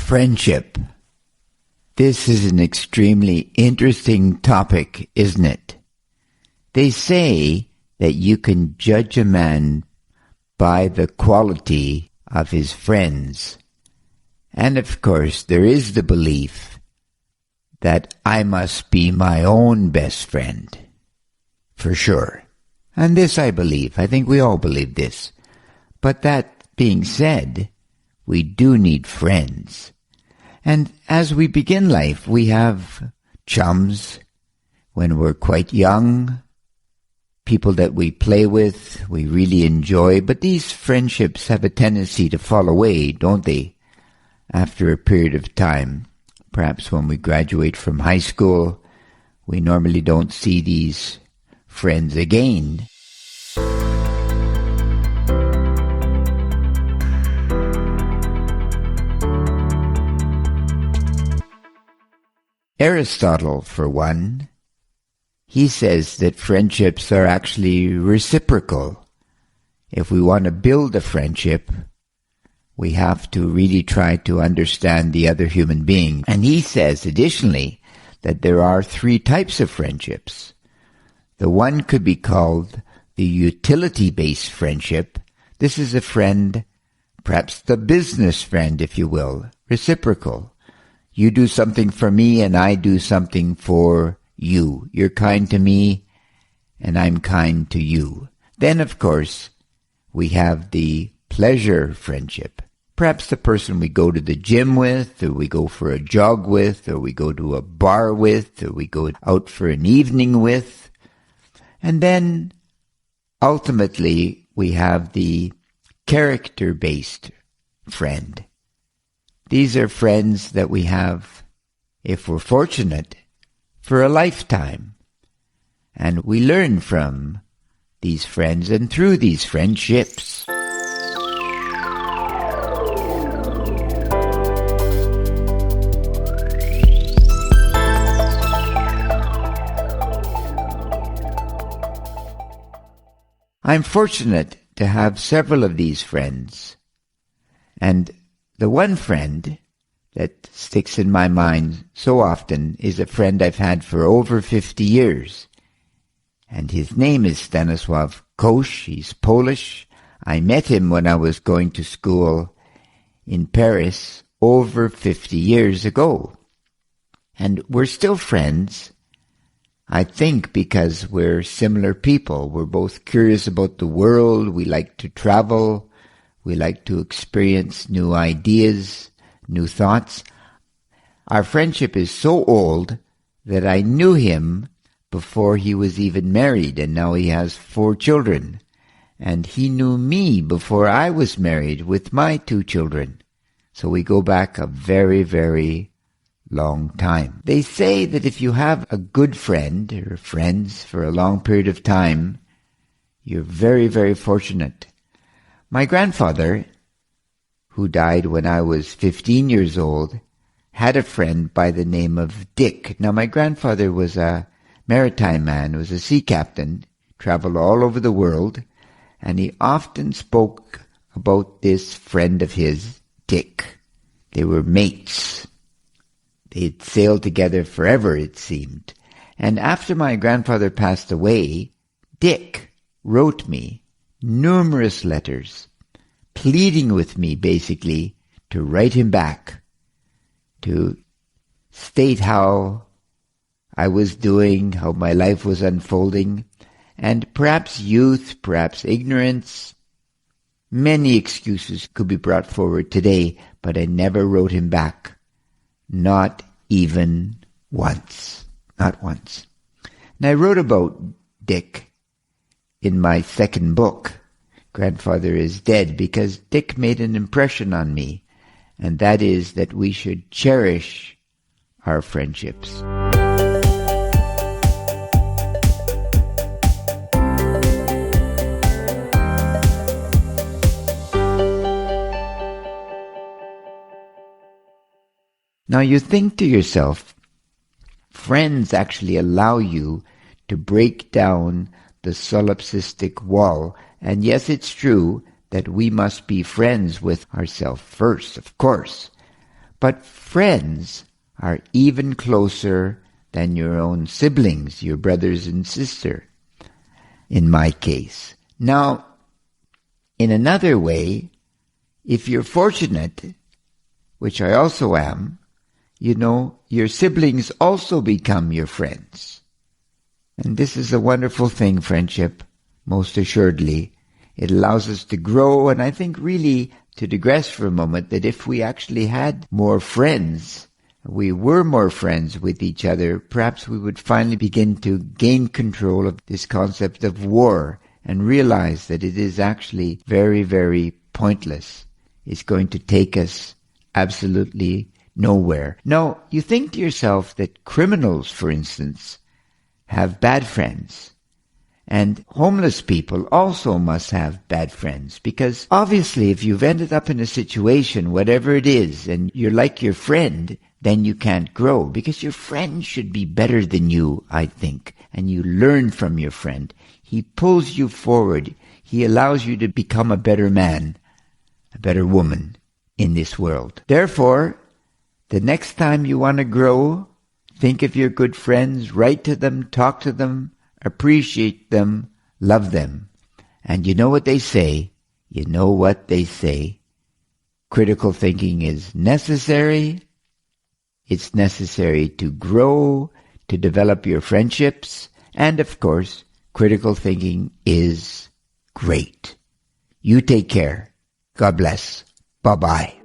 Friendship. This is an extremely interesting topic, isn't it? They say that you can judge a man by the quality of his friends. And of course, there is the belief that I must be my own best friend. For sure. And this I believe. I think we all believe this. But that being said, we do need friends. And as we begin life, we have chums when we're quite young, people that we play with, we really enjoy, but these friendships have a tendency to fall away, don't they? After a period of time, perhaps when we graduate from high school, we normally don't see these friends again. Aristotle, for one, he says that friendships are actually reciprocal. If we want to build a friendship, we have to really try to understand the other human being. And he says, additionally, that there are three types of friendships. The one could be called the utility-based friendship. This is a friend, perhaps the business friend, if you will, reciprocal. You do something for me and I do something for you. You're kind to me and I'm kind to you. Then, of course, we have the pleasure friendship. Perhaps the person we go to the gym with, or we go for a jog with, or we go to a bar with, or we go out for an evening with. And then, ultimately, we have the character-based friend. These are friends that we have, if we're fortunate, for a lifetime. And we learn from these friends and through these friendships. I'm fortunate to have several of these friends. And the one friend that sticks in my mind so often is a friend I've had for over 50 years. And his name is Stanisław Kosz. He's Polish. I met him when I was going to school in Paris over 50 years ago. And we're still friends, I think, because we're similar people. We're both curious about the world. We like to travel. We like to experience new ideas, new thoughts. Our friendship is so old that I knew him before he was even married, and now he has 4 children. And he knew me before I was married with my 2 children. So we go back a very, very long time. They say that if you have a good friend or friends for a long period of time, you're very, very fortunate. My grandfather, who died when I was 15 years old, had a friend by the name of Dick. Now, my grandfather was a maritime man, was a sea captain, traveled all over the world, and he often spoke about this friend of his, Dick. They were mates. They'd sailed together forever, it seemed. And after my grandfather passed away, Dick wrote me numerous letters, pleading with me, basically, to write him back, to state how I was doing, how my life was unfolding, and perhaps youth, perhaps ignorance. Many excuses could be brought forward today, but I never wrote him back. Not even once. Not once. And I wrote about Dick in my second book, Grandfather is Dead, because Dick made an impression on me, and that is that we should cherish our friendships. Now you think to yourself, friends actually allow you to break down the solipsistic wall. And yes, it's true that we must be friends with ourselves first, of course. But friends are even closer than your own siblings, your brothers and sister, in my case. Now, in another way, if you're fortunate, which I also am, your siblings also become your friends. And this is a wonderful thing, friendship, most assuredly. It allows us to grow, and I think really to digress for a moment that if we actually had more friends, we were more friends with each other, perhaps we would finally begin to gain control of this concept of war and realize that it is actually very, very pointless. It's going to take us absolutely nowhere. Now, you think to yourself that criminals, for instance, have bad friends. And homeless people also must have bad friends, because obviously if you've ended up in a situation, whatever it is, and you're like your friend, then you can't grow, because your friend should be better than you, I think, and you learn from your friend. He pulls you forward. He allows you to become a better man, a better woman in this world. Therefore, the next time you want to grow, think of your good friends, write to them, talk to them, appreciate them, love them. And you know what they say? Critical thinking is necessary. It's necessary to grow, to develop your friendships. And of course, critical thinking is great. You take care. God bless. Bye-bye.